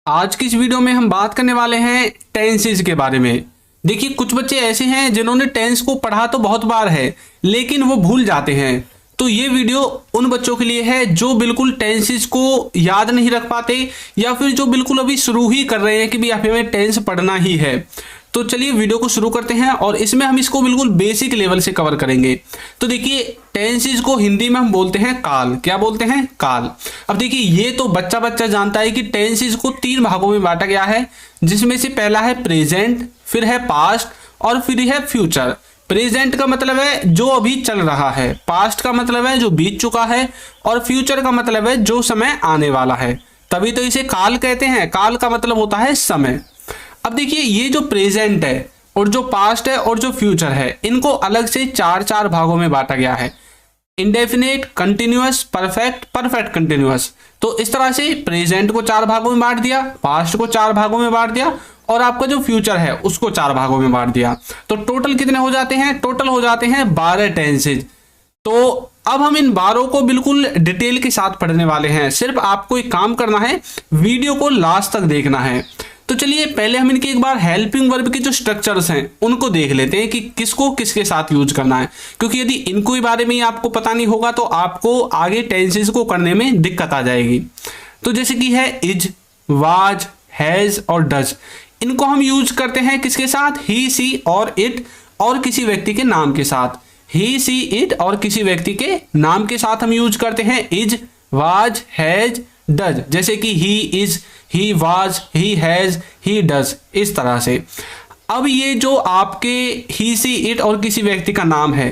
आज की इस वीडियो में हम बात करने वाले हैं टेंसेस के बारे में। देखिए, कुछ बच्चे ऐसे हैं जिन्होंने टेंस को पढ़ा तो बहुत बार है लेकिन वो भूल जाते हैं। तो ये वीडियो उन बच्चों के लिए है जो बिल्कुल टेंसेस को याद नहीं रख पाते या फिर जो बिल्कुल अभी शुरू ही कर रहे हैं कि भी हमें टेंस पढ़ना ही है। तो चलिए वीडियो को शुरू करते हैं और इसमें हम इसको बिल्कुल बेसिक लेवल से कवर करेंगे। तो देखिए, टेंसेस को हिंदी में हम बोलते हैं काल। क्या बोलते हैं? काल। अब देखिए, ये तो बच्चा बच्चा जानता है कि टेंसेस को 3 भागों में बांटा गया है, जिसमें से पहला है प्रेजेंट, फिर है पास्ट और फिर है फ्यूचर। प्रेजेंट का मतलब है जो अभी चल रहा है, पास्ट का मतलब है जो बीत चुका है और फ्यूचर का मतलब है जो समय आने वाला है। तभी तो इसे काल कहते हैं। काल का मतलब होता है समय। अब देखिए, ये जो प्रेजेंट है और जो पास्ट है और जो फ्यूचर है, इनको अलग से 4 भागों में बांटा गया है। Indefinite, continuous, perfect, perfect continuous. तो इस तरह से प्रेजेंट को 4 भागों में बांट दिया, पास्ट को 4 भागों में बांट दिया और आपका जो फ्यूचर है उसको 4 भागों में बांट दिया। तो टोटल कितने हो जाते हैं? टोटल हो जाते हैं 12 टेंसेज। तो अब हम इन 12 को बिल्कुल डिटेल के साथ पढ़ने वाले हैं। सिर्फ आपको एक काम करना है, वीडियो को लास्ट तक देखना है। तो चलिए पहले हम इनके एक बार हेल्पिंग वर्ब के जो स्ट्रक्चर्स हैं उनको देख लेते हैं कि किसको किसके साथ यूज करना है, क्योंकि यदि इनको ही बारे में ही आपको पता नहीं होगा तो आपको आगे टेंसेस को करने में दिक्कत आ जाएगी। तो जैसे कि है इज, वाज, हैज और डज। इनको हम यूज करते हैं किसके साथ? ही, सी और इट और किसी व्यक्ति के नाम के साथ। ही, सी, इट और किसी व्यक्ति के नाम के साथ हम यूज करते हैं इज, वाज, हैज, डज। जैसे कि he is, he was, he has, he does, इस तरह से। अब ये जो आपके ही, सी, इट और किसी व्यक्ति का नाम है,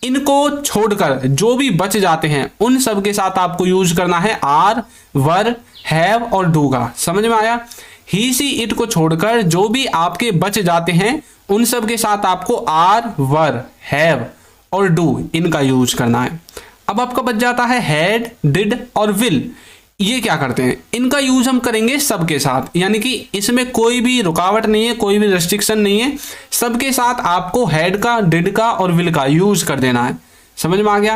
इनको छोड़कर जो भी बच जाते हैं उन सब के साथ आपको यूज करना है आर, वर, हैव और डू का। समझ में आया? ही, सी, इट को छोड़कर जो भी आपके बच जाते हैं उन सब के साथ आपको आर, वर, हैव और डू इनका यूज करना है। अब आपका बच जाता है हैड, डिड और विल। ये क्या करते हैं? इनका यूज हम करेंगे सबके साथ, यानी कि इसमें कोई भी रुकावट नहीं है, कोई भी रेस्ट्रिक्शन नहीं है। सबके साथ आपको हैड का, डिड का और विल का यूज कर देना है। समझ में आ गया?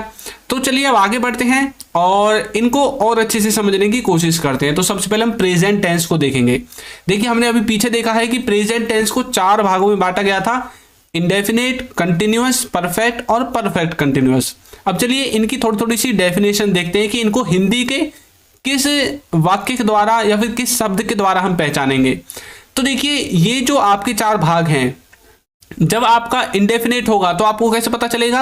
तो चलिए अब आगे बढ़ते हैं और इनको और अच्छे से समझने की कोशिश करते हैं। तो सबसे पहले हम प्रेजेंट टेंस को देखेंगे। देखिए, हमने अभी पीछे देखा है कि प्रेजेंट टेंस को 4 भागों में बांटा गया था, इंडेफिनेट, कंटिन्यूअस, परफेक्ट और परफेक्ट कंटिन्यूअस। अब चलिए इनकी थोड़ी थोड़ी सी डेफिनेशन देखते हैं कि इनको हिंदी के किस वाक्य के द्वारा या फिर किस शब्द के द्वारा हम पहचानेंगे। तो देखिए, ये जो आपके 4 भाग हैं, जब आपका इंडेफिनेट होगा तो आपको कैसे पता चलेगा?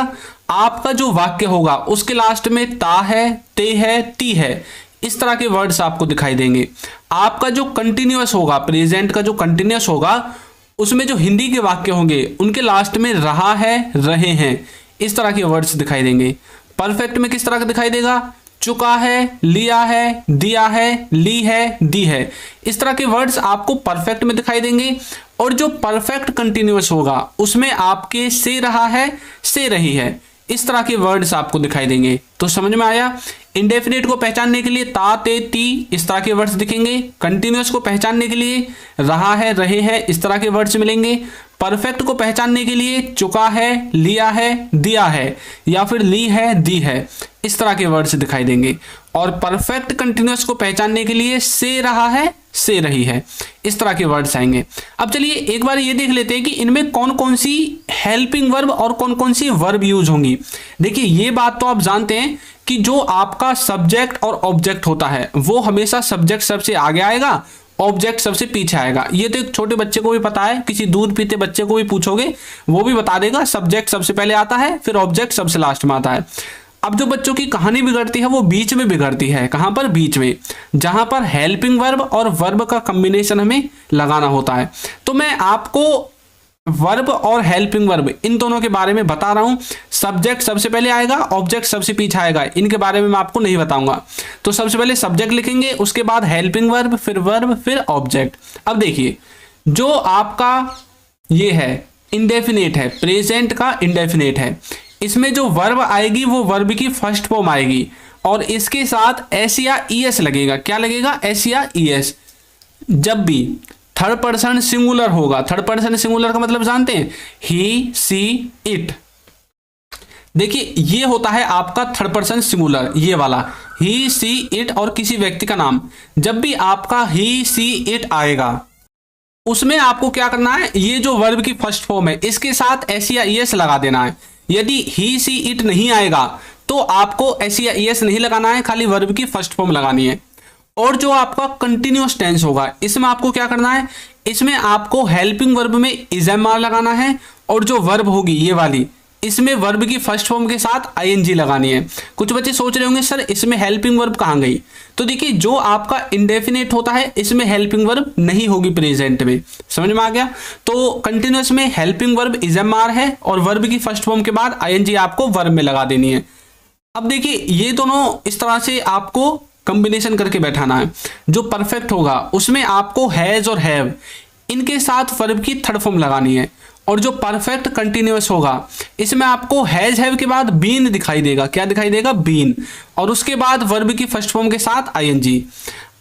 आपका जो वाक्य होगा उसके लास्ट में ता है, ते है, ती है, इस तरह के वर्ड्स आपको दिखाई देंगे। आपका जो कंटिन्यूअस होगा, प्रेजेंट का जो कंटिन्यूअस होगा, उसमें जो हिंदी के वाक्य होंगे उनके लास्ट में रहा है, रहे हैं, इस तरह के वर्ड्स दिखाई देंगे। परफेक्ट में किस तरह का दिखाई देगा? चुका है, लिया है, दिया है, ली है, दी है, इस तरह के वर्ड्स आपको परफेक्ट में दिखाई देंगे। और जो परफेक्ट कंटिन्यूअस होगा उसमें आपके से रहा है, से रही है, इस तरह के वर्ड्स आपको दिखाई देंगे। तो समझ में आया? इंडेफिनेट को पहचानने के लिए ता, ते, ती इस तरह के वर्ड्स दिखेंगे। कंटिन्यूअस को पहचानने के लिए रहा है, रहे हैं, इस तरह के वर्ड्स मिलेंगे। परफेक्ट को पहचानने के लिए चुका है, लिया है, दिया है या फिर ली है, दी है, इस तरह के वर्ड्स दिखाई देंगे। और परफेक्ट कंटिन्यूअस को पहचानने के लिए से रहा है, से रही है, इस तरह के वर्ड्स आएंगे। अब चलिए एक बार ये देख लेते हैं कि इनमें कौन कौन सी हेल्पिंग वर्ब और कौन कौन सी वर्ब यूज होंगी। देखिए, ये बात तो आप जानते हैं कि जो आपका सब्जेक्ट और ऑब्जेक्ट होता है वो हमेशा सब्जेक्ट सबसे आगे आएगा, ऑब्जेक्ट सबसे पीछे आएगा। ये तो एक छोटे बच्चे को भी पता है, किसी दूध पीते बच्चे को भी पूछोगे वो भी बता देगा, सब्जेक्ट सबसे पहले आता है, फिर ऑब्जेक्ट सबसे लास्ट में आता है। अब जो बच्चों की कहानी बिगड़ती है वो बीच में बिगड़ती है। कहां पर? बीच में, जहां पर हेल्पिंग वर्ब और वर्ब का कॉम्बिनेशन हमें लगाना होता है। तो मैं आपको वर्ब और हेल्पिंग वर्ब इन दोनों के बारे में बता रहा हूं। सब्जेक्ट सबसे पहले आएगा, ऑब्जेक्ट सबसे पीछे आएगा, इनके बारे में मैं आपको नहीं बताऊंगा। तो सबसे पहले सब्जेक्ट लिखेंगे, उसके बाद हेल्पिंग वर्ब, फिर ऑब्जेक्ट। अब देखिए, जो आपका ये है इंडेफिनेट है, प्रेजेंट का इंडेफिनेट है, इसमें जो वर्ब आएगी वो वर्ब की फर्स्ट फॉर्म आएगी और इसके साथ एस या ईएस लगेगा। क्या लगेगा? एस या ईएस। जब भी थर्ड पर्सन सिंगुलर होगा, थर्ड पर्सन सिंगुलर का मतलब जानते हैं? ही, सी, इट। देखिए ये होता है आपका थर्ड पर्सन सिंगुलर, ये वाला ही सी इट और किसी व्यक्ति का नाम। जब भी आपका ही सी इट आएगा उसमें आपको क्या करना है, ये जो वर्ब की फर्स्ट फॉर्म है इसके साथ एस या ईएस लगा देना है। यदि ही सी इट नहीं आएगा तो आपको एस या ईएस नहीं लगाना है, खाली वर्ब की फर्स्ट फॉर्म लगानी है। और जो आपका कंटिन्यूअस टेंस होगा इसमें आपको क्या करना है, इसमें आपको हेल्पिंग वर्ब में इजएमआर लगाना है, और जो वर्ब होगी ये वाली इसमें वर्ब की फर्स्ट फॉर्म के साथ आईएनजी लगानी है। कुछ बच्चे सोच रहे होंगे सर इसमें हेल्पिंग वर्ब कहाँ गई, तो देखिए जो आपका इंडेफिनिट होता है इसमें हेल्पिंग वर्ब नहीं होगी प्रेजेंट में, समझ में आ गया। तो कंटिन्यूअस में हेल्पिंग वर्ब इजएमआर है और वर्ब की फर्स्ट फॉर्म के बाद आईएनजी आपको वर्ब में लगा देनी है। अब देखिए ये दोनों इस तरह से आपको कॉम्बिनेशन करके बैठाना है। जो परफेक्ट होगा उसमें आपको हैज और हैव इनके साथ वर्ब की थर्ड फॉर्म लगानी है, और जो परफेक्ट कंटिन्यूअस होगा इसमें आपको हैज हैव के बाद बीन दिखाई देगा, क्या दिखाई देगा, बीन, और उसके बाद वर्ब की फर्स्ट फॉर्म के साथ आईएनजी।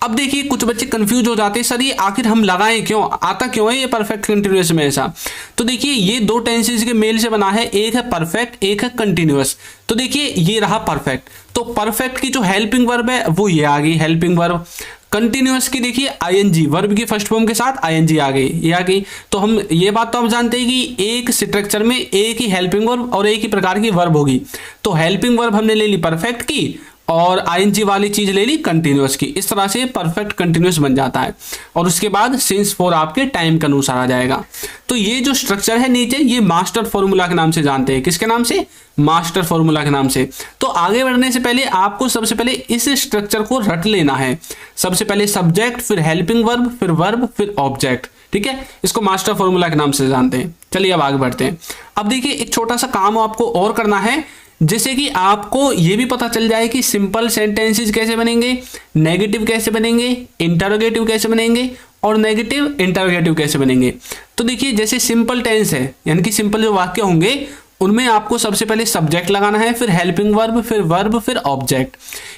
अब देखिए कुछ बच्चे कंफ्यूज हो जाते हैं सर ये आखिर हम लगाएं क्यों, आता क्यों है ये परफेक्ट कंटिन्यूअस में ऐसा। तो देखिए ये दो टेंसेस के मेल से बना है, एक है परफेक्ट एक है कंटिन्यूअस। तो देखिए ये रहा परफेक्ट, तो परफेक्ट की जो हेल्पिंग वर्ब है वो ये आ गई हेल्पिंग वर्ब। कंटिन्यूअस की देखिए आईएनजी वर्ब की फर्स्ट फॉर्म के साथ आईएनजी आ गई, ये आ गई। तो हम ये बात तो आप जानते हैं कि एक स्ट्रक्चर में एक ही हेल्पिंग वर्ब और एक ही प्रकार की वर्ब होगी। तो हेल्पिंग वर्ब हमने ले ली परफेक्ट की और आईएनजी वाली चीज ले ली कंटिन्यूअस की। इस तरह से परफेक्ट कंटिन्यूअस बन जाता है, और उसके बाद सिंस फॉर आपके टाइम के अनुसार आ जाएगा। तो ये जो स्ट्रक्चर है नीचे ये मास्टर फॉर्मूला के नाम से जानते हैं, किसके नाम से, मास्टर फॉर्मूला के नाम से। तो आगे बढ़ने से पहले आपको सबसे पहले इस स्ट्रक्चर को रट लेना है। सबसे पहले सब्जेक्ट, फिर हेल्पिंग वर्ब, फिर वर्ब, फिर ऑब्जेक्ट, ठीक है। इसको मास्टर फॉर्मूला के नाम से जानते हैं। चलिए अब आगे बढ़ते हैं। अब देखिए एक छोटा सा काम आपको और करना है, जैसे कि आपको ये भी पता चल जाए कि सिंपल सेंटेंसेस कैसे बनेंगे, नेगेटिव कैसे बनेंगे, इंटरोगेटिव कैसे बनेंगे और नेगेटिव इंटरोगेटिव कैसे बनेंगे। तो देखिए जैसे सिंपल टेंस है यानी कि सिंपल जो वाक्य होंगे उनमें आपको सबसे पहले सब्जेक्ट लगाना है, फिर हेल्पिंग वर्ब, फिर वर्ब, फिर ऑब्जेक्ट।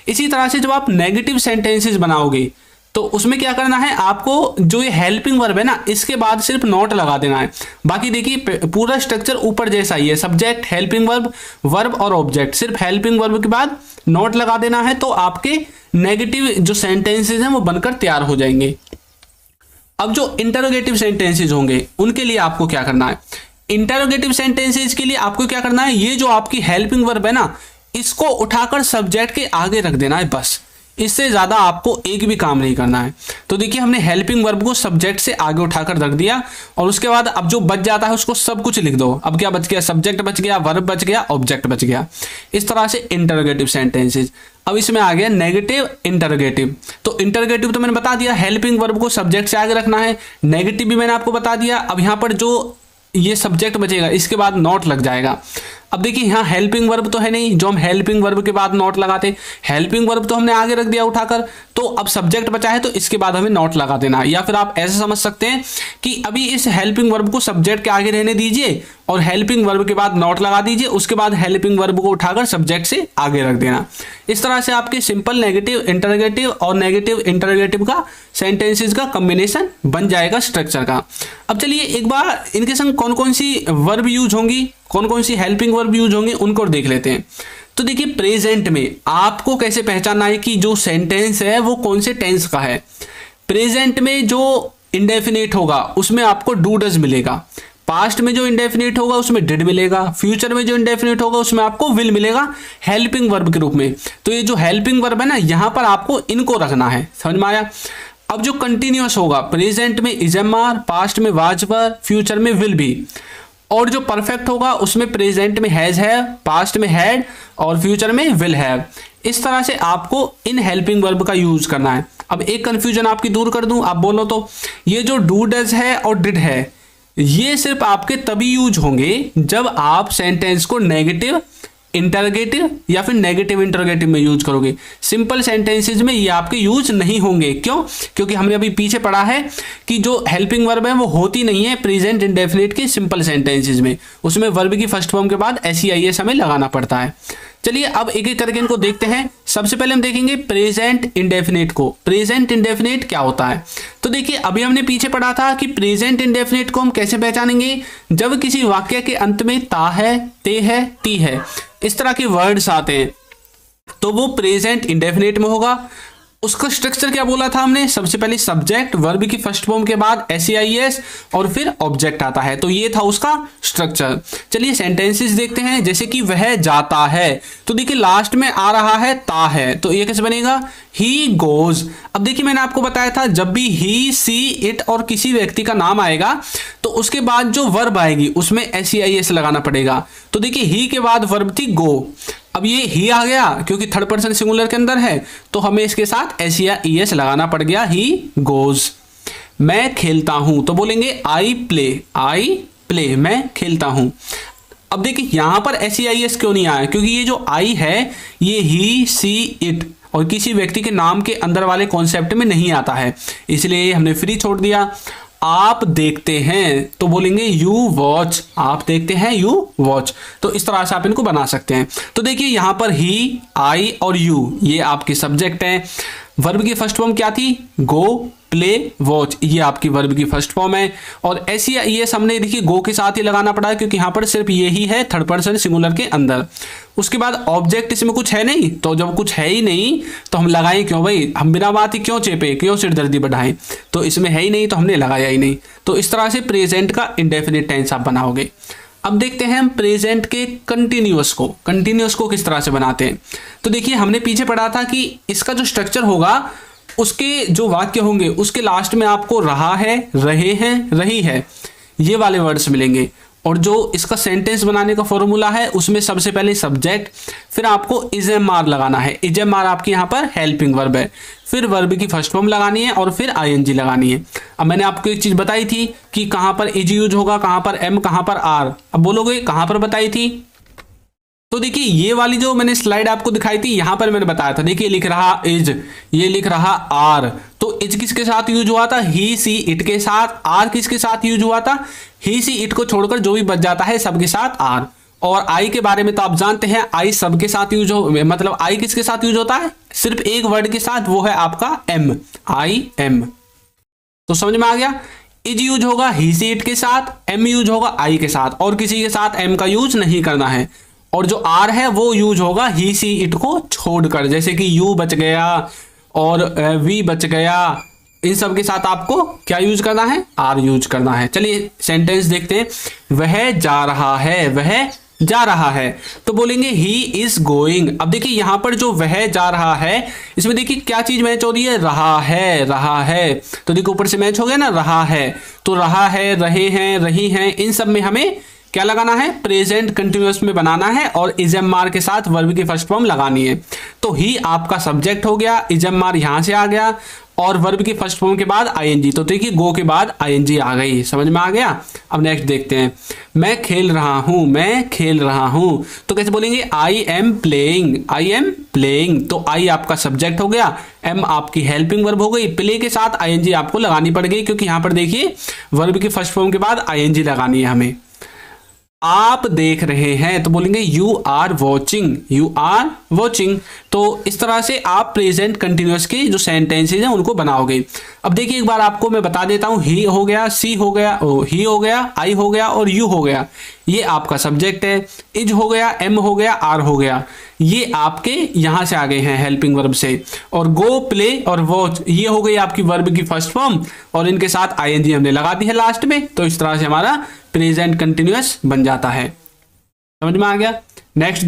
इसी तरह से जब आप नेगेटिव सेंटेंसेस बनाओगे तो उसमें क्या करना है, आपको जो ये हेल्पिंग वर्ब है ना इसके बाद सिर्फ नॉट लगा देना है। बाकी देखिए पूरा स्ट्रक्चर ऊपर जैसा ही है, सब्जेक्ट, हेल्पिंग वर्ब, वर्ब और ऑब्जेक्ट। सिर्फ हेल्पिंग वर्ब के बाद नॉट लगा देना है, तो आपके नेगेटिव जो सेंटेंसेस हैं वो बनकर तैयार हो जाएंगे। अब जो इंटरोगेटिव सेंटेंसेस होंगे उनके लिए आपको क्या करना है, इंटरोगेटिव सेंटेंसेस के लिए आपको क्या करना है, ये जो आपकी हेल्पिंग वर्ब है ना इसको उठाकर सब्जेक्ट के आगे रख देना है, बस। इससे ज्यादा आपको एक भी काम नहीं करना है। तो देखिए हमने हेल्पिंग वर्ब को सब्जेक्ट से आगे उठाकर रख दिया, और उसके बाद अब जो बच जाता है उसको सब कुछ लिख दो। अब क्या बच गया, सब्जेक्ट बच गया, वर्ब बच गया, ऑब्जेक्ट बच गया। इस तरह से इंटरोगेटिव सेंटेंसेस। अब इसमें आ गया नेगेटिव इंटरोगेटिव। तो इंटरोगेटिव तो मैंने बता दिया, हेल्पिंग वर्ब को सब्जेक्ट से आगे रखना है। नेगेटिव भी मैंने आपको बता दिया। अब यहाँ पर जो ये सब्जेक्ट बचेगा इसके बाद नॉट लग जाएगा। अब देखिए यहाँ हेल्पिंग वर्ब तो है नहीं जो हम हेल्पिंग वर्ब के बाद नॉट लगाते, हेल्पिंग वर्ब तो हमने आगे रख दिया उठाकर, तो अब सब्जेक्ट बचा है तो इसके बाद हमें नॉट लगा देना है। या फिर आप ऐसे समझ सकते हैं कि अभी इस हेल्पिंग वर्ब को सब्जेक्ट के आगे रहने दीजिए और हेल्पिंग वर्ब के बाद नॉट लगा दीजिए, उसके बाद हेल्पिंग वर्ब को उठाकर सब्जेक्ट से आगे रख देना। इस तरह से आपके सिंपल नेगेटिव इंटरोगेटिव और नेगेटिव इंटरोगेटिव का सेंटेंसेस का कॉम्बिनेशन बन जाएगा स्ट्रक्चर का। अब चलिए एक बार इनके संग कौन कौन सी वर्ब यूज होंगी, कौन कौन सी हेल्पिंग वर्ब यूज होंगी उनको देख लेते हैं। तो देखिए प्रेजेंट में आपको कैसे पहचानना है कि जो सेंटेंस है वो कौन से टेंस का है। प्रेजेंट में जो इंडेफिनिट होगा उसमें आपको डू डज मिलेगा, पास्ट में जो इंडेफिनिट होगा उसमें डिड मिलेगा, फ्यूचर में जो इंडेफिनिट होगा उसमें आपको विल मिलेगा हेल्पिंग वर्ब के रूप में। तो ये जो हेल्पिंग वर्ब है ना यहां पर आपको इनको रखना है, समझ में आया। अब जो कंटिन्यूअस होगा प्रेजेंट में इजएमआर, पास्ट में वाज वर, फ्यूचर में विल बी, और जो परफेक्ट होगा उसमें प्रेजेंट में हैज है, पास्ट में हैड और फ्यूचर में विल हैव। इस तरह से आपको इन हेल्पिंग वर्ब का यूज करना है। अब एक कंफ्यूजन आपकी दूर कर दूं, आप बोलो तो ये जो डू डज है और डिड है ये सिर्फ आपके तभी यूज होंगे जब आप सेंटेंस को नेगेटिव इंटरोगेटिव या फिर नेगेटिव इंटरोगेटिव में यूज करोगे। सिंपल सेंटेंसेज में ये आपके यूज नहीं होंगे। क्यों? क्योंकि हमने अभी पीछे पढ़ा है कि जो हेल्पिंग वर्ब है वो होती नहीं है प्रेजेंट इंडेफिनिट के सिंपल सेंटेंसेज में, उसमें वर्ब की फर्स्ट फॉर्म के बाद एस हमें लगाना पड़ता है। चलिए अब एक एक करके इनको देखते हैं। सबसे पहले हम देखेंगे प्रेजेंट इंडेफिनिट को। प्रेजेंट इंडेफिनिट क्या होता है? तो देखिए अभी हमने पीछे पढ़ा था कि प्रेजेंट इंडेफिनिट को हम कैसे पहचानेंगे, जब किसी वाक्य के अंत में ता है, ते है, ती है, इस तरह के वर्ड्स आते हैं तो वो प्रेजेंट इंडेफिनिट में होगा। उसका स्ट्रक्चर क्या बोला था हमने? सबसे पहले सब्जेक्ट, वर्ब की फर्स्ट फॉर्म के बाद SEIS और फिर ऑब्जेक्ट आता है। तो ये था उसका स्ट्रक्चर। चलिए सेंटेंसेस देखते हैं। जैसे कि वह जाता है, तो देखिए लास्ट में आ रहा है ता है, तो ये कैसे बनेगा? He goes. अब देखिए मैंने आपको बताया था जब भी ही, सी, इट और किसी व्यक्ति का नाम आएगा तो उसके बाद जो वर्ब आएगी उसमें SEIS लगाना पड़ेगा। तो देखिए ही के बाद वर्ब थी गो, अब ये ही आ गया क्योंकि थर्ड पर्सन सिंगुलर के अंदर है तो हमें इसके साथ SEIS लगाना पड़ गया, ही गोज। मैं खेलता हूं, तो बोलेंगे आई प्ले, मैं खेलता हूं। अब देखिए यहां पर SEIS क्यों नहीं आया? क्योंकि ये जो आई है ये ही, सी, इट और किसी व्यक्ति के नाम के अंदर वाले कॉन्सेप्ट में नहीं आता है, इसलिए हमने फ्री छोड़ दिया। आप देखते हैं, तो बोलेंगे यू वॉच, आप देखते हैं, यू वॉच। तो इस तरह से आप इनको बना सकते हैं। तो देखिए यहां पर ही, आई और यू ये आपके सब्जेक्ट हैं। वर्ब की फर्स्ट फॉर्म क्या थी? गो, प्ले, वॉच, ये आपकी वर्ब की फर्स्ट फॉर्म है। और SEIS हमने देखिए गो के साथ ही लगाना पड़ा क्योंकि यहां पर सिर्फ ये ही है थर्ड पर्सन सिंगुलर के अंदर। उसके बाद ऑब्जेक्ट, इसमें कुछ है नहीं, तो जब कुछ है ही नहीं तो हम लगाएं क्यों भाई? हम बिना बात ही क्यों चेपे, क्यों सिरदर्दी बढ़ाएं? तो इसमें है ही नहीं तो हमने लगाया ही नहीं। तो इस तरह से प्रेजेंट का इंडेफिनिट टेंस आप बनाओगे। अब देखते हैं हम प्रेजेंट के कंटिन्यूअस को। कंटिन्यूअस को किस तरह से बनाते हैं? तो देखिए हमने पीछे पढ़ा था कि इसका जो स्ट्रक्चर होगा उसके जो वाक्य होंगे उसके लास्ट में आपको रहा है, रहे हैं, रही है ये वाले वर्ड्स मिलेंगे। और जो इसका सेंटेंस बनाने का फॉर्मूला है उसमें सबसे पहले सब्जेक्ट, फिर आपको इजएमआर लगाना है। इजएमआर आपकी यहाँ पर हेल्पिंग वर्ब है, फिर वर्ब की फर्स्ट फॉर्म लगानी है और फिर ING लगानी है। अब मैंने आपको एक चीज बताई थी कि कहां पर इज यूज होगा, कहां पर एम, कहां पर आर। अब बोलोगे कहां पर बताई थी? तो देखिए ये वाली जो मैंने स्लाइड आपको दिखाई थी यहां पर मैंने बताया था। देखिए लिख रहा इज, ये लिख रहा आर, तो इज किसके साथ यूज हुआ था? ही, सी, इट के साथ। आर किसके साथ यूज हुआ था? ही, सी, इट को छोड़कर जो भी बच जाता है सबके साथ आर। और आई के बारे में तो आप जानते हैं आई सबके साथ यूज हो, मतलब आई किसके साथ यूज होता है? सिर्फ एक वर्ड के साथ, वो है आपका एम, IM। तो समझ में आ गया? इज यूज होगा ही, सी, इट के साथ, एम यूज होगा आई के साथ, और किसी के साथ एम का यूज नहीं करना है। और जो आर है वो यूज होगा ही, सी, इट को छोड़कर, जैसे कि यू बच गया और वी बच गया, इन सब के साथ आपको क्या यूज करना है? आर यूज करना है। चलिए सेंटेंस देखते हैं। वह जा रहा है, वह जा रहा है, तो बोलेंगे ही इज गोइंग। अब देखिए यहां पर जो वह जा रहा है इसमें देखिए क्या चीज मैच हो रही है? रहा है, रहा है। तो देखिए ऊपर से मैच हो गया ना, रहा है। तो रहा है, रहे हैं, रही हैं, इन सब में हमें क्या लगाना है? प्रेजेंट कंटिन्यूअस में बनाना है और इजएमआर के साथ वर्ब की फर्स्ट फॉर्म लगानी है। तो ही आपका सब्जेक्ट हो गया, इजएमआर यहां से आ गया और वर्ब की फर्स्ट फॉर्म के बाद ING। तो देखिए गो के बाद ING आ गई, समझ में आ गया? अब नेक्स्ट देखते हैं। मैं खेल रहा हूं, मैं खेल रहा हूं, तो कैसे बोलेंगे? I am playing, I am playing। तो I आपका सब्जेक्ट हो गया, M आपकी हेल्पिंग वर्ब हो गई, प्ले के साथ ING आपको लगानी पड़ गई क्योंकि यहां पर देखिए वर्ब की फर्स्ट फॉर्म के बाद ING लगानी है हमें। आप देख रहे हैं, तो बोलेंगे you are watching, you are watching. तो इस तरह से आप प्रेजेंट कंटिन्यूअस के जो सेंटेंसेज हैं उनको बनाओगे। अब देखिए एक बार आपको मैं बता देता हूं, ही हो गया, सी हो गया, ही हो गया, आई हो गया और यू हो गया, ये आपका सब्जेक्ट है। इज हो गया, एम हो गया, आर हो गया, ये आपके यहां से आ गए हैं हेल्पिंग वर्ब से। और गो, प्ले और वॉच ये हो गई आपकी वर्ब की फर्स्ट फॉर्म और इनके साथ ING हमने लगा दी है लास्ट में। तो इस तरह से हमारा प्रेजेंट कंटिन्यूअस बन जाता है। समझ में आ गया? नेक्स्ट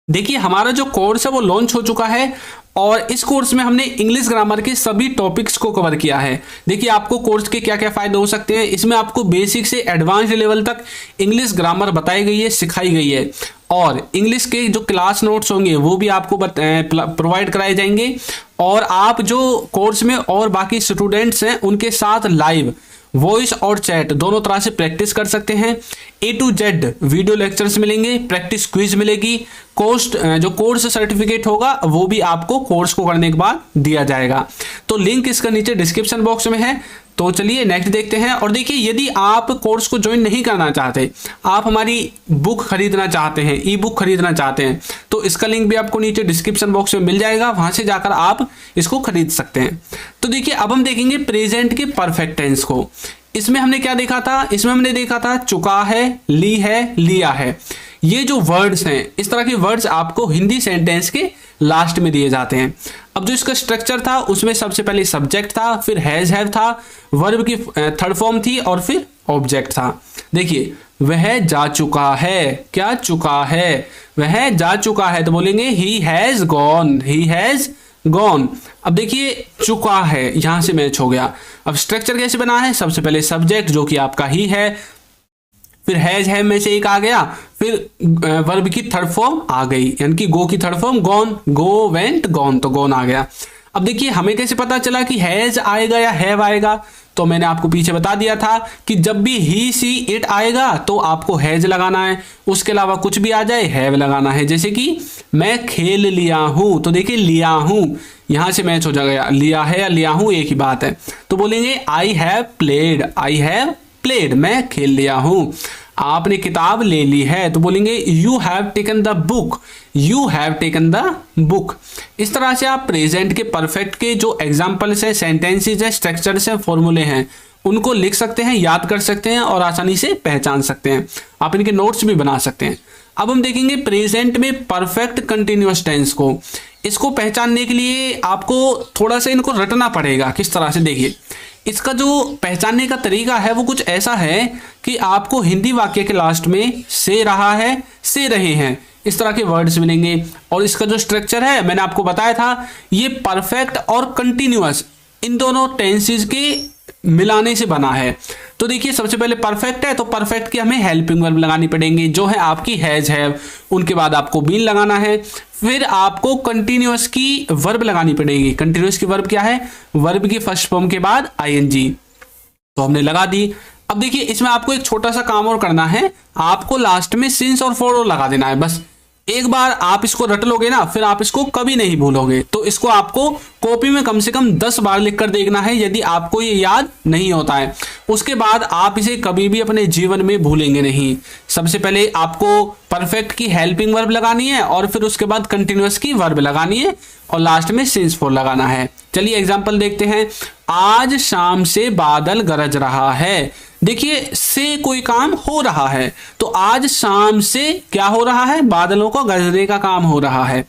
देखिए हमारा जो कोर्स है वो लॉन्च हो चुका है और इस कोर्स में हमने इंग्लिश ग्रामर के सभी टॉपिक्स को कवर किया है। देखिए आपको कोर्स के क्या क्या फायदे हो सकते हैं। इसमें आपको बेसिक से एडवांस लेवल तक इंग्लिश ग्रामर बताई गई है, सिखाई गई है और इंग्लिश के जो क्लास नोट्स होंगे वो भी आपको प्रोवाइड कराए जाएंगे। और आप जो कोर्स में और बाकी स्टूडेंट्स हैं उनके साथ लाइव वॉइस और चैट दोनों तरह से प्रैक्टिस कर सकते हैं। A to Z video lectures मिलेंगे, प्रैक्टिस क्विज मिलेगी, कोर्स सर्टिफिकेट होगा वो भी आपको कोर्स को करने के बाद दिया जाएगा। तो लिंक इसका नीचे डिस्क्रिप्शन बॉक्स में है। तो चलिए नेक्स्ट देखते हैं। और देखिए, यदि आप कोर्स को ज्वाइन नहीं करना चाहते, आप हमारी बुक खरीदना चाहते हैं, ई बुक खरीदना चाहते हैं, तो इसका लिंक भी आपको नीचे डिस्क्रिप्शन बॉक्स में मिल जाएगा, वहां से जाकर आप इसको खरीद सकते हैं। तो देखिए, अब हम देखेंगे प्रेजेंट के परफेक्ट टेंस को। इसमें हमने क्या देखा था? इसमें हमने देखा था चुका है, ली है, लिया है। ये जो वर्ड्स हैं, इस तरह के वर्ड्स आपको हिंदी सेंटेंस के लास्ट में दिए जाते हैं। अब जो इसका स्ट्रक्चर था उसमें सबसे पहले सब्जेक्ट था, फिर हैज हैव था, वर्ब की थर्ड फॉर्म थी और फिर ऑब्जेक्ट था। देखिए, वह जा चुका है, क्या चुका है? वह जा चुका है, तो बोलेंगे he has gone, he has gone. अब देखिए, चुका है यहां से मैच हो गया। अब स्ट्रक्चर कैसे बना है? सबसे पहले सब्जेक्ट जो कि आपका ही है, फिर हैज है में से एक आ गया, फिर वर्ब की थर्ड फॉर्म आ गई, यानी कि गो की third form gone, go went gone, तो गॉन आ गया। अब देखिए, हमें कैसे पता चला कि हैज आएगा या हैव आएगा? तो मैंने आपको पीछे बता दिया था कि जब भी ही सी इट आएगा तो आपको हैज लगाना है, उसके अलावा कुछ भी आ जाए हैव लगाना है। जैसे कि मैं खेल लिया हूं, तो देखिए लिया हूं यहां से मैच हो जाएगा, लिया है या लिया हूं एक ही बात है। तो बोलेंगे I have played, I have played, मैं खेल लिया हूं। आपने किताब ले ली है, तो बोलेंगे you have taken the book, you have taken the book. इस तरह से आप प्रेजेंट के परफेक्ट के जो एग्जाम्पल्स है, सेंटेंसेज है, स्ट्रक्चर्स है, फॉर्मूले हैं, उनको लिख सकते हैं, याद कर सकते हैं और आसानी से पहचान सकते हैं। आप इनके नोट्स भी बना सकते हैं। अब हम देखेंगे प्रेजेंट में परफेक्ट कंटिन्यूअस टेंस को। इसको पहचानने के लिए आपको थोड़ा सा इनको रटना पड़ेगा। किस तरह से? देखिए, इसका जो पहचानने का तरीका है वो कुछ ऐसा है कि आपको हिंदी वाक्य के लास्ट में से रहा है, से रहे हैं, इस तरह के वर्ड्स मिलेंगे। और इसका जो स्ट्रक्चर है मैंने आपको बताया था, ये परफेक्ट और कंटिन्यूअस इन दोनों टेंसेस के मिलाने से बना है। तो देखिए, सबसे पहले परफेक्ट है, तो परफेक्ट की हमें हेल्पिंग वर्ब लगानी पड़ेंगी, जो है आपकी हैज हैव, उनके बाद आपको बीन लगाना है। फिर आपको कंटिन्यूअस की वर्ब लगानी पड़ेगी। कंटिन्यूअस की वर्ब क्या है? वर्ब की फर्स्ट फॉर्म के बाद आईएनजी, तो हमने लगा दी। अब देखिए, इसमें आपको एक छोटा सा काम और करना है, आपको लास्ट में सिंस और फॉर और लगा देना है। बस एक बार आप इसको रट लोगे ना, फिर आप इसको कभी नहीं भूलोगे। तो इसको आपको कॉपी में कम से कम 10 बार लिखकर देखना है, यदि आपको ये याद नहीं होता है। उसके बाद आप इसे कभी भी अपने जीवन में भूलेंगे नहीं। सबसे पहले आपको परफेक्ट की हेल्पिंग वर्ब लगानी है और फिर उसके बाद कंटिन्यूअस की वर्ब लगानी है और लास्ट में सिंस फॉर लगाना है। चलिए एग्जाम्पल देखते हैं। आज शाम से बादल गरज रहा है। देखिए, से कोई काम हो रहा है, तो आज शाम से क्या हो रहा है? बादलों को गरजने का काम हो रहा है।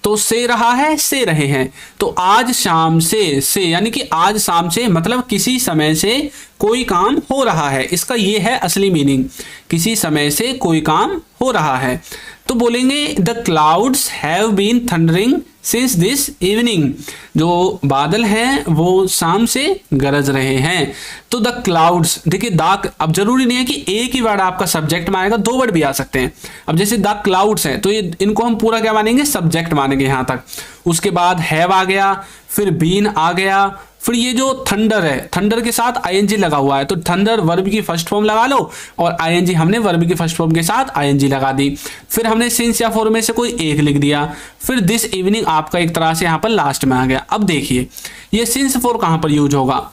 तो से रहा है, से रहे हैं, तो आज शाम से यानी कि आज शाम से मतलब किसी समय से कोई काम हो रहा है। इसका ये है असली मीनिंग, किसी समय से कोई काम हो रहा है। तो बोलेंगे the clouds have been thundering since this evening. जो बादल हैं वो शाम से गरज रहे हैं। तो द क्लाउड्स, देखिए द, अब जरूरी नहीं है कि एक ही वर्ड आपका सब्जेक्ट में आएगा, 2 वर्ड भी आ सकते हैं। अब जैसे द क्लाउड्स है, तो ये इनको हम पूरा क्या मानेंगे? सब्जेक्ट मानेंगे यहां तक। उसके बाद हैव आ गया, फिर बीन आ गया, फिर ये जो थंडर है, थंडर के साथ आईएनजी लगा हुआ है, तो थंडर वर्ब की फर्स्ट फॉर्म लगा लो और आईएनजी हमने वर्ब की फर्स्ट फॉर्म के साथ आईएनजी लगा दी। फिर हमने सिंस या फॉर में से कोई एक लिख दिया। फिर दिस इवनिंग आपका एक तरह से यहाँ पर लास्ट में आ गया। अब देखिए, ये सिंस फॉर कहाँ पर यूज होगा?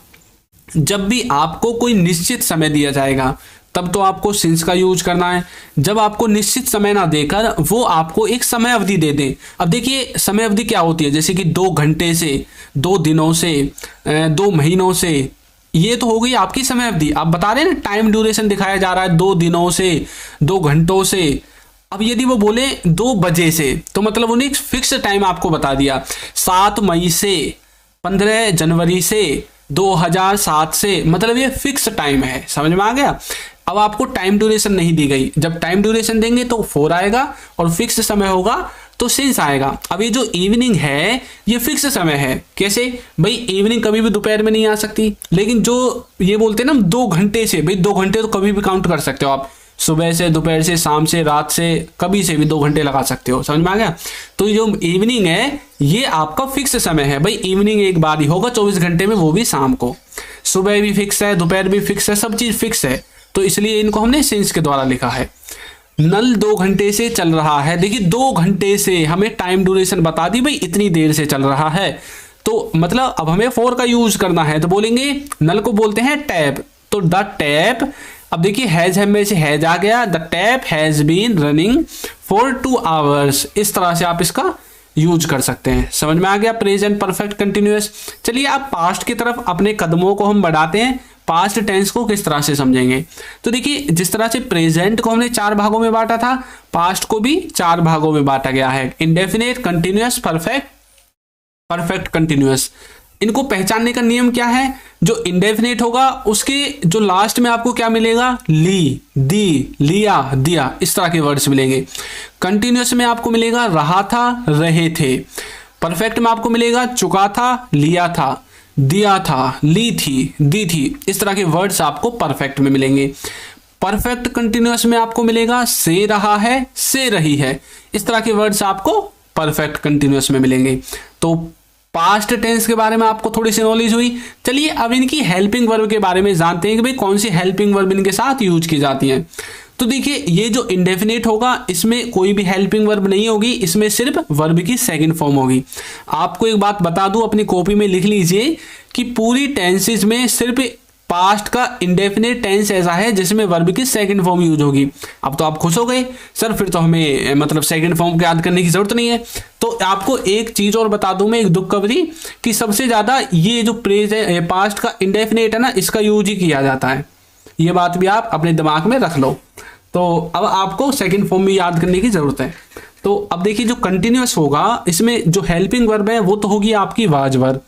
जब भी आपको कोई निश्चित समय दिया जाएगा तब तो आपको सिंस का यूज करना है। जब आपको निश्चित समय ना देकर वो आपको एक समय अवधि दे दें। अब देखिए, समय अवधि क्या होती है? जैसे कि 2 घंटे से, 2 दिनों से, 2 महीनों से, ये तो हो गई आपकी समय अवधि। आप बता रहे हैं ना, टाइम ड्यूरेशन दिखाया जा रहा है 2 दिनों से, 2 घंटों से। अब यदि वो बोले 2 बजे से, तो मतलब उन्हें फिक्स टाइम आपको बता दिया। 7 मई से, 15 जनवरी से, 2007 से, मतलब ये फिक्स टाइम है। समझ में आ गया? अब आपको टाइम ड्यूरेशन नहीं दी गई। जब टाइम ड्यूरेशन देंगे तो 4 आएगा और फिक्स समय होगा तो सिंस आएगा। अब ये जो इवनिंग है ये फिक्स समय है। कैसे भाई? इवनिंग कभी भी दोपहर में नहीं आ सकती, लेकिन जो ये बोलते हैं ना 2 घंटे से, भाई 2 घंटे तो कभी भी काउंट कर सकते हो आप। सुबह से, दोपहर से, शाम से, रात से, कभी से भी 2 घंटे लगा सकते हो। समझ में आ गया? तो जो इवनिंग है ये आपका फिक्स समय है। भाई इवनिंग एक बार ही होगा 24 घंटे में, वो भी शाम को। सुबह भी फिक्स है, दोपहर भी फिक्स है, सब चीज फिक्स है, तो इसलिए इनको हमने सिंस के द्वारा लिखा है। नल 2 घंटे से चल रहा है। देखिए 2 घंटे से हमें टाइम ड्यूरेशन बता दी भाई, इतनी देर से चल रहा है, तो मतलब अब हमें फॉर का यूज करना है, तो बोलेंगे नल को बोलते हैं टैप, तो द टैप, अब देखिए हैज में से हैज आ गया, the tap has been running for 2 hours. इस तरह से आप इसका यूज कर सकते हैं। समझ में आ गया प्रेजेंट परफेक्ट कंटिन्यूअस। चलिए आप पास्ट की तरफ अपने कदमों को हम बढ़ाते हैं, पास्ट टेंस को किस तरह से समझेंगे। तो देखिए जिस तरह से प्रेजेंट को हमने 4 भागों में बांटा था, पास्ट को भी 4 भागों में बांटा गया है, indefinite, continuous, perfect, perfect continuous. इनको पहचानने का नियम क्या है, जो इंडेफिनिट होगा उसके जो लास्ट में आपको क्या मिलेगा, ली, दी, लिया, दिया, इस तरह के वर्ड्स मिलेंगे। कंटिन्यूअस में आपको मिलेगा रहा था, रहे थे। परफेक्ट में आपको मिलेगा चुका था, लिया था, दिया था, ली थी, दी थी, इस तरह के वर्ड्स आपको परफेक्ट में मिलेंगे। परफेक्ट कंटिन्यूअस में आपको मिलेगा से रहा है, से रही है, इस तरह के वर्ड्स आपको परफेक्ट कंटिन्यूअस में मिलेंगे। तो पास्ट टेंस के बारे में आपको थोड़ी सी नॉलेज हुई। चलिए अब इनकी हेल्पिंग वर्ब के बारे में जानते हैं कि भाई कौन सी हेल्पिंग वर्ब इनके साथ यूज की जाती हैं। तो देखिए ये जो इंडेफिनिट होगा इसमें कोई भी हेल्पिंग वर्ब नहीं होगी, इसमें सिर्फ वर्ब की सेकंड फॉर्म होगी। आपको एक बात बता दूं, अपनी कॉपी में लिख लीजिए कि पूरी टेंसेज में सिर्फ पास्ट का इंडेफिनिट टेंस ऐसा है जिसमें वर्ब की सेकंड फॉर्म यूज होगी। अब तो आप खुश हो गए सर, फिर तो हमें मतलब सेकंड फॉर्म को याद करने की जरूरत नहीं है। तो आपको एक चीज और बता दूं मैं, एक दुख खबरी, कि सबसे ज्यादा ये जो पास्ट का इंडेफिनिट है ना, इसका यूज ही किया जाता है। ये बात भी आप अपने दिमाग में रख लो। तो अब आपको सेकंड फॉर्म भी याद करने की जरूरत है। तो अब देखिए जो कंटिन्यूअस होगा इसमें जो हेल्पिंग वर्ब है वो तो होगी आपकी वाज वर्ब,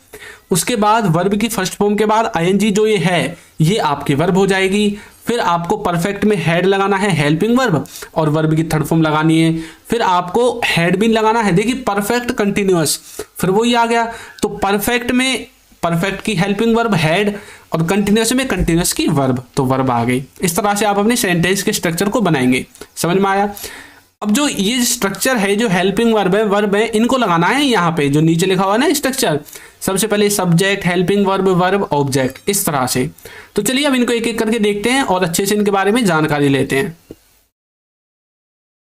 उसके बाद वर्ब की फर्स्ट फॉर्म के बाद आईएनजी जो ये है ये आपकी वर्ब हो जाएगी। फिर आपको परफेक्ट में हेड लगाना है, हेल्पिंग वर्ब, और वर्ब की थर्ड फॉर्म लगानी है। फिर आपको हेड बीन लगाना है, देखिए परफेक्ट कंटिन्यूअस, फिर वही आ गया। तो परफेक्ट में परफेक्ट की हेल्पिंग वर्ब हेड, और कंटिन्यूअस में कंटिन्यूअस की वर्ब, तो वर्ब आ गई। इस तरह से आप अपने सेंटेंस के स्ट्रक्चर को बनाएंगे। समझ में आया। अब जो ये स्ट्रक्चर है, जो हेल्पिंग वर्ब है, इनको लगाना है यहाँ पे जो नीचे लिखा हुआ है ना स्ट्रक्चर। सबसे पहले subject, helping verb, verb, object, इस तरह से। तो चलिए अब इनको एक एक करके देखते हैं और अच्छे से इनके बारे में जानकारी लेते हैं।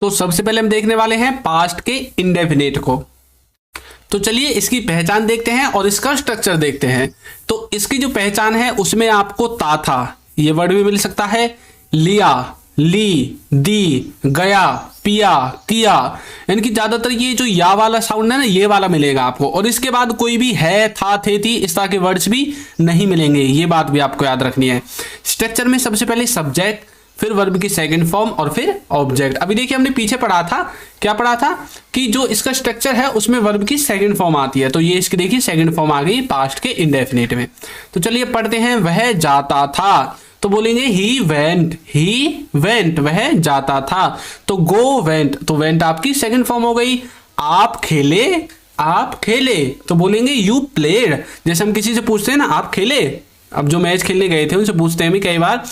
तो सबसे पहले हम देखने वाले हैं पास्ट के इंडेफिनिट को। तो चलिए इसकी पहचान देखते हैं और इसका स्ट्रक्चर देखते हैं। तो इसकी जो पहचान है उसमें आपको ता था ये वर्ड भी मिल सकता है, लिया, ली, दी, गया, पिया, किया, यानी कि ज्यादातर ये जो या वाला साउंड है ना ये वाला मिलेगा आपको। और इसके बाद कोई भी है, था, थे, थी, इस तरह के वर्ड्स भी नहीं मिलेंगे, ये बात भी आपको याद रखनी है। स्ट्रक्चर में सबसे पहले सब्जेक्ट, फिर वर्ब की सेकंड फॉर्म और फिर ऑब्जेक्ट। अभी देखिए हमने पीछे पढ़ा था, क्या पढ़ा था कि जो इसका स्ट्रक्चर है उसमें वर्ब की सेकंड फॉर्म आती है। तो ये इसकी देखिए सेकंड फॉर्म आ गई पास्ट के इंडेफिनिट में। तो चलिए पढ़ते हैं, वह जाता था, तो बोलेंगे ही वेंट, वह जाता था। तो गो वेंट, तो वेंट आपकी सेकंड फॉर्म हो गई। आप खेले, तो बोलेंगे यू प्लेड। जैसे हम किसी से पूछते हैं ना आप खेले, अब जो मैच खेलने गए थे उनसे पूछते हैं भी कई बार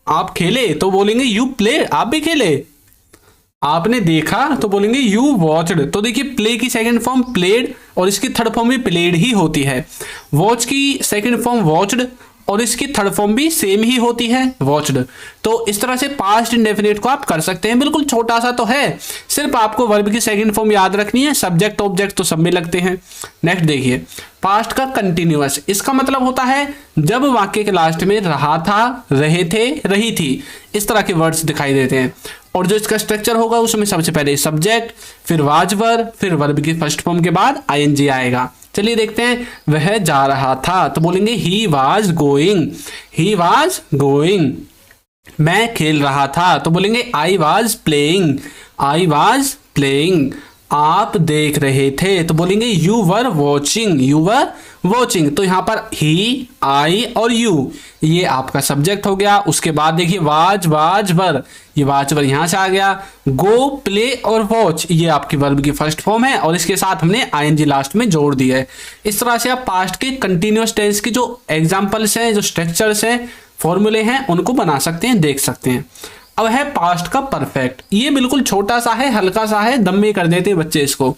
आप खेले, तो बोलेंगे यू प्लेड, आप भी खेले। आपने देखा, तो बोलेंगे यू वॉच्ड। तो देखिए प्ले की सेकंड फॉर्म प्लेड और इसकी थर्ड फॉर्म भी प्लेड ही होती है। वॉच की सेकंड फॉर्म वॉच्ड और इसकी थर्ड फॉर्म भी सेम ही होती है, वॉच्ड। तो इस तरह से पास्ट इंडेफिनिट को आप कर सकते हैं। बिल्कुल छोटा सा तो है, सिर्फ आपको वर्ब की सेकंड फॉर्म याद रखनी है। सब्जेक्ट ऑब्जेक्ट तो सब में लगते हैं। नेक्स्ट देखिए पास्ट का कंटिन्यूअस, इसका मतलब होता है जब वाक्य के लास्ट में रहा था, रहे थे, रही थी, इस तरह के वर्ड्स दिखाई देते हैं। और जो इसका स्ट्रक्चर होगा उसमें सबसे पहले सब्जेक्ट, फिर वाज वर्ब, फिर वर्ब की फर्स्ट फॉर्म के बाद आईएनजी आएगा। चलिए देखते हैं, वह जा रहा था, तो बोलेंगे ही वाज गोइंग। मैं खेल रहा था, तो बोलेंगे आई वाज प्लेइंग। आप देख रहे थे, तो बोलेंगे यू वर वॉचिंग। तो यहाँ पर ही, आई और यू ये आपका सब्जेक्ट हो गया। उसके बाद देखिए वाज वर, ये वाज वर यहाँ से आ गया। गो, प्ले और वॉच ये आपकी वर्ब की फर्स्ट फॉर्म है और इसके साथ हमने आईएनजी लास्ट में जोड़ दिया है। इस तरह से आप पास्ट के कंटिन्यूअस टेंस की जो एग्जांपल्स हैं, जो स्ट्रक्चर्स हैं, फॉर्मूले हैं, उनको बना सकते हैं, देख सकते हैं। अब है पास्ट का परफेक्ट, ये बिल्कुल छोटा सा है, हल्का सा है, दम में कर देते हैं बच्चे इसको।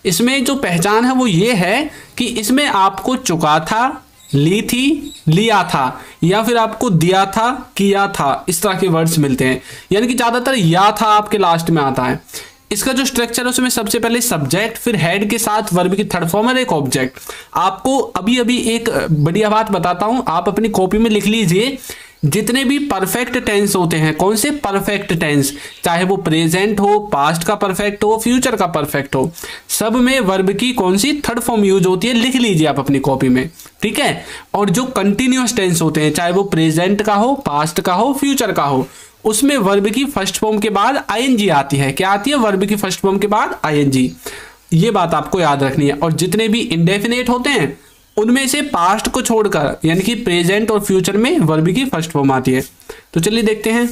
इसमें जो पहचान है वो ये है कि इसमें आपको चुका था, ली थी, लिया था, या फिर आपको दिया था, किया था, इस तरह के वर्ड्स मिलते हैं। यानी कि ज्यादातर या था आपके लास्ट में आता है। इसका जो स्ट्रक्चर है उसमें सबसे पहले सब्जेक्ट, फिर हेड के साथ वर्ब की थर्ड फॉर्म और एक ऑब्जेक्ट। आपको अभी अभी एक बढ़िया बात बताता हूं, आप अपनी कॉपी में लिख लीजिए, जितने भी परफेक्ट टेंस होते हैं, कौन से परफेक्ट टेंस, चाहे वो प्रेजेंट हो, पास्ट का परफेक्ट हो, फ्यूचर का परफेक्ट हो, सब में वर्ब की कौन सी थर्ड फॉर्म यूज होती है, लिख लीजिए आप अपनी कॉपी में, ठीक है। और जो कंटिन्यूअस टेंस होते हैं, चाहे वो प्रेजेंट का हो, पास्ट का हो, फ्यूचर का हो, उसमें वर्ब की फर्स्ट फॉर्म के बाद आईएनजी आती है। क्या आती है? वर्ब की फर्स्ट फॉर्म के बाद आईएनजी। ये बात आपको याद रखनी है। और जितने भी इंडेफिनेट होते हैं उनमें से पास्ट को छोड़कर, यानी कि प्रेजेंट और फ्यूचर में वर्ब की फर्स्ट फॉर्म आती है। तो चलिए देखते हैं।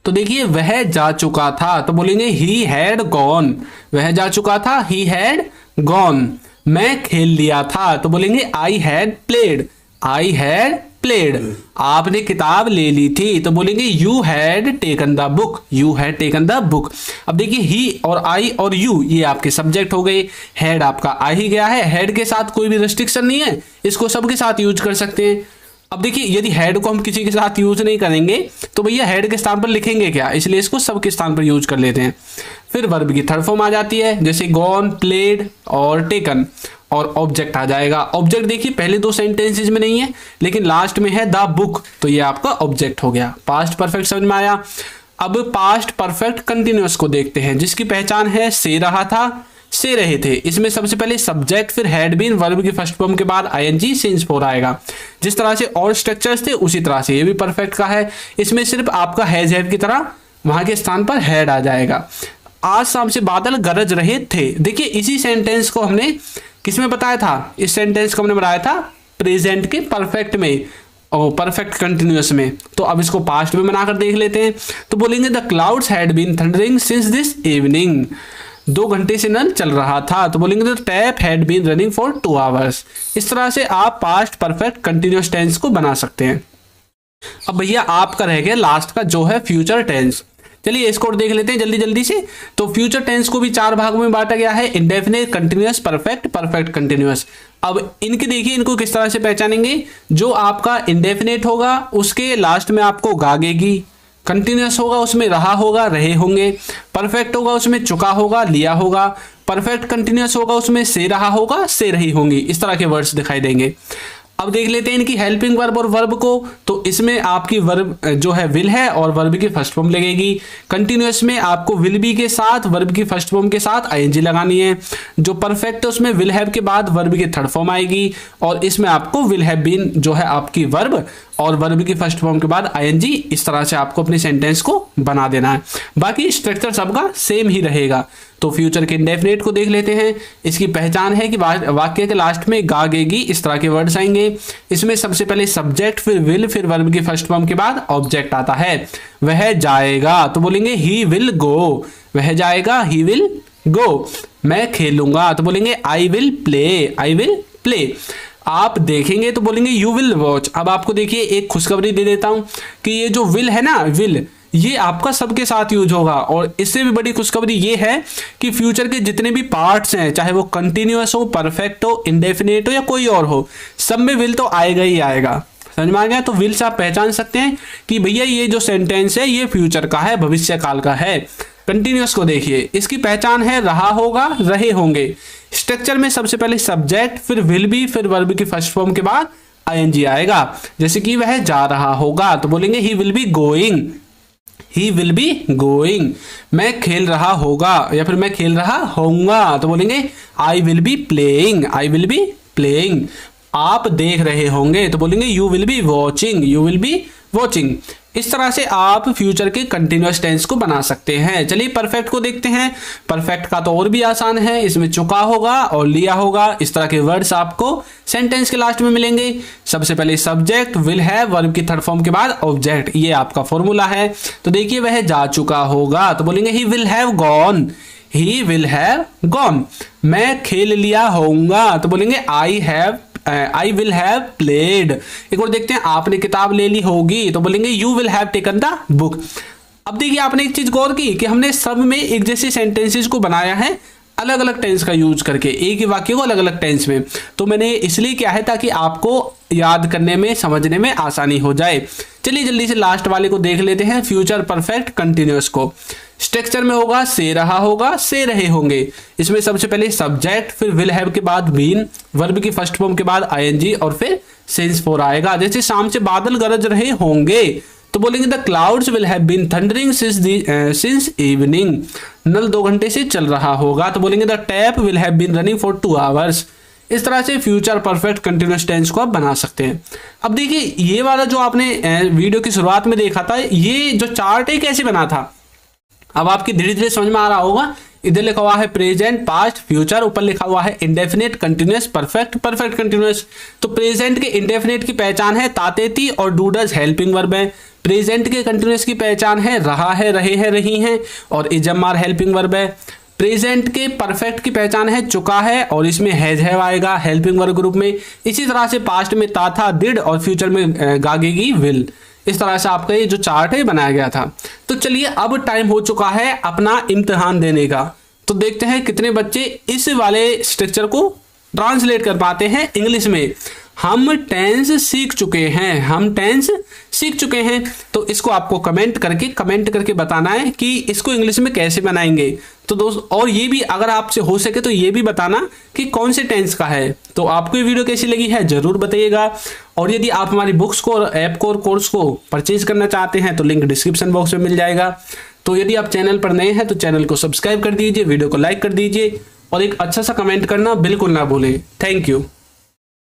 तो देखिए, वह जा चुका था, तो बोलेंगे ही हैड गॉन। वह जा चुका था, ही हैड गॉन। मैं खेल लिया था, तो बोलेंगे I had played. I had played. आपने किताब ले ली थी, तो बोलेंगे you had taken the book. You had taken the book. अब देखिए, ही और आई और यू ये आपके सब्जेक्ट हो गए, हैड आपका आ ही गया है। हैड के साथ कोई भी रिस्ट्रिक्शन नहीं है, इसको सबके साथ यूज कर सकते हैं। अब देखिए, यदि हेड को हम किसी के साथ यूज नहीं करेंगे तो भैया हेड के स्थान पर लिखेंगे क्या, इसलिए इसको सब के स्थान पर यूज कर लेते हैं। फिर वर्ब की थर्ड फॉर्म आ जाती है, जैसे गॉन, प्लेड और टेकन, और ऑब्जेक्ट आ जाएगा। ऑब्जेक्ट देखिए पहले दो सेंटेंसेज में नहीं है, लेकिन लास्ट में है द बुक, तो ये आपका ऑब्जेक्ट हो गया। पास्ट परफेक्ट समझ में आया। अब पास्ट परफेक्ट कंटिन्यूअस को देखते हैं, जिसकी पहचान है से रहा था, से रहे थे। इसमें सबसे पहले सब्जेक्ट, फिर हैड बीन, वर्ब की फर्स्ट फॉर्म के बाद आईएनजी सिंस फोर आएगा। जिस तरह से और स्ट्रक्चर्स थे उसी तरह से ये भी परफेक्ट का है। इसमें सिर्फ आपका हैज हैव की तरह वहां के स्थान पर हैड आ जाएगा। आज शाम से बादल गरज रहे थे। देखिए, इसी सेंटेंस को हमने किसमें बताया था? इस सेंटेंस को हमने बनाया था प्रेजेंट के परफेक्ट में और परफेक्ट कंटिन्यूअस में। तो अब इसको पास्ट में बनाकर देख लेते हैं। तो बोलेंगे the clouds had been thundering since this evening. 2 घंटे से नल चल रहा था, तो बोलेंगे the tap had been running for 2 hours. इस तरह से आप पास्ट परफेक्ट कंटिन्यूअस टेंस को बना सकते हैं। अब भैया आपका रह गया लास्ट का, जो है फ्यूचर टेंस। चलिए इसको और देख लेते हैं जल्दी जल्दी से। तो फ्यूचर टेंस को भी 4 भागों में बांटा गया है, indefinite, continuous, perfect, perfect continuous. अब इनके देखिए, इनको किस तरह से पहचानेंगे। जो आपका इंडेफिनिट होगा उसके लास्ट में आपको गागेगी, कंटिन्यूअस होगा उसमें रहा होगा, रहे होंगे, परफेक्ट होगा उसमें चुका होगा, लिया होगा, परफेक्ट कंटिन्यूअस होगा उसमें से रहा होगा, से रही होंगी। इस तरह के वर्ड्स दिखाई देंगे। अब देख लेते हैं इनकी हेल्पिंग वर्ब और वर्ब को। तो इसमें आपकी वर्ब जो है विल है और वर्ब की फर्स्ट फॉर्म लगेगी। कंटिन्यूअस में आपको विल बी के साथ वर्ब की फर्स्ट फॉर्म के साथ आईएनजी लगानी है। जो परफेक्ट है उसमें विल हैव के बाद वर्ब की थर्ड फॉर्म आएगी, और इसमें आपको विल हैव बीन जो है आपकी वर्ब और वर्ब की फर्स्ट फॉर्म के बाद आईएनजी। इस तरह से आपको अपने सेंटेंस को बना देना है। बाकी स्ट्रक्चर सबका सेम ही रहेगा। तो फ्यूचर के इंडेफिनिट को देख लेते हैं। इसकी पहचान है कि वाक्य के लास्ट में गागेगी, इस तरह के वर्ड्स आएंगे। इसमें सबसे पहले सब्जेक्ट, फिर विल, फिर वर्ब की फर्स्ट फॉर्म के बाद ऑब्जेक्ट आता है। वह जाएगा, तो बोलेंगे ही विल गो। वह जाएगा, ही विल गो। मैं खेलूंगा, तो बोलेंगे I will play. I will play. आप देखेंगे तो बोलेंगे यू विल वॉच। अब आपको देखिए एक खुशखबरी दे देता हूं कि ये जो विल है ना, विल, ये आपका सबके साथ यूज होगा। और इससे भी बड़ी खुशखबरी ये है कि फ्यूचर के जितने भी पार्ट्स हैं, चाहे वो कंटिन्यूअस हो, परफेक्ट हो, इंडेफिनिट हो या कोई और हो, सब में विल तो आएगा ही आएगा। समझ में आ गया? तो विल से आप पहचान सकते हैं कि भैया ये जो सेंटेंस है ये फ्यूचर का है, भविष्य काल का है। कंटिन्यूअस को देखिए, इसकी पहचान है रहा होगा, रहे होंगे। स्ट्रक्चर में सबसे पहले सब्जेक्ट, फिर विल बी, फिर वर्ब की फर्स्ट फॉर्म के बाद आईएनजी आएगा। जैसे कि वह जा रहा होगा, तो बोलेंगे he will be going. He will be going. मैं खेल रहा होगा या फिर मैं खेल रहा होऊंगा, तो बोलेंगे I will be playing. I will be playing. आप देख रहे होंगे, तो बोलेंगे you will be watching. You will be watching. इस तरह से आप फ्यूचर के कंटिन्यूअस टेंस को बना सकते हैं। चलिए परफेक्ट को देखते हैं। परफेक्ट का तो और भी आसान है, इसमें चुका होगा और लिया होगा, इस तरह के वर्ड्स आपको सेंटेंस के लास्ट में मिलेंगे। सबसे पहले सब्जेक्ट, विल हैव, वर्ब की थर्ड फॉर्म के बाद ऑब्जेक्ट। ये आपका फॉर्मूला है। तो देखिए वह जा चुका होगा, तो बोलेंगे he will have gone. He will have gone. मैं खेल लिया होऊंगा, तो बोलेंगे आई विल हैव प्लेड। एक और देखते हैं, आपने किताब ले ली होगी, तो बोलेंगे you will have taken the book. अब देखिए आपने एक चीज गौर की कि हमने सब में एक जैसे सेंटेंसेस को बनाया है अलग अलग टेंस का यूज करके, एक ही वाक्य को अलग अलग टेंस में। तो मैंने इसलिए किया है ताकि आपको याद करने में, समझने में आसानी हो जाए। चलिए जल्दी से लास्ट वाले को देख लेते हैं, फ्यूचर परफेक्ट कंटिन्यूअस को। स्ट्रक्चर में होगा से रहा होगा, से रहे होंगे। इसमें सबसे पहले सब्जेक्ट, फिर विल हैव के बाद बीन, वर्ब की फर्स्ट फॉर्म के बाद आईएनजी और फिर सिंस फोर आएगा। जैसे शाम से बादल गरज रहे होंगे तो बोलेंगे the clouds will have been thundering since evening. नल 2 घंटे से चल रहा होगा तो बोलेंगे the tap will have been running for 2 hours. इस तरह से फ्यूचर परफेक्ट कंटिन्यूअस टेंस को आप बना सकते हैं। अब देखिए ये वाला जो आपने वीडियो की शुरुआत में देखा था, ये जो चार्ट है कैसे बना था, अब आपकी धीरे धीरे समझ में आ रहा होगा। इधर लिखा हुआ है प्रेजेंट, पास्ट, फ्यूचर, ऊपर लिखा हुआ है indefinite, continuous, perfect, perfect continuous. तो प्रेजेंट के इंडेफिनिट की पहचान है तातेती और डू डज हेल्पिंग वर्ब है। प्रेजेंट के कंटिन्यूअस की पहचान है रहा है, रहे हैं, रही हैं और इजमार हेल्पिंग वर्ब है। प्रेजेंट के परफेक्ट की पहचान है चुका है और इसमें हैज हैव आएगा हेल्पिंग वर्ब ग्रुप में। इसी तरह से पास्ट में ता था, डिड और फ्यूचर में गागेगी विल। इस तरह से आपका ये जो चार्ट है बनाया गया था। तो चलिए अब टाइम हो चुका है अपना इम्तिहान देने का। तो देखते हैं कितने बच्चे इस वाले स्ट्रक्चर को ट्रांसलेट कर पाते हैं इंग्लिश में। हम टेंस सीख चुके हैं, हम टेंस सीख चुके हैं। तो इसको आपको कमेंट करके बताना है कि इसको इंग्लिश में कैसे बनाएंगे। तो दोस्त, और ये भी अगर आपसे हो सके तो ये भी बताना कि कौन से टेंस का है। तो आपको ये वीडियो कैसी लगी है जरूर बताइएगा। और यदि आप हमारी बुक्स को और ऐप को और कोर्स को परचेज करना चाहते हैं तो लिंक डिस्क्रिप्शन बॉक्स में मिल जाएगा। तो यदि आप चैनल पर नए हैं तो चैनल को सब्सक्राइब कर दीजिए, वीडियो को लाइक कर दीजिए और एक अच्छा सा कमेंट करना बिल्कुल ना भूलें। Thank you.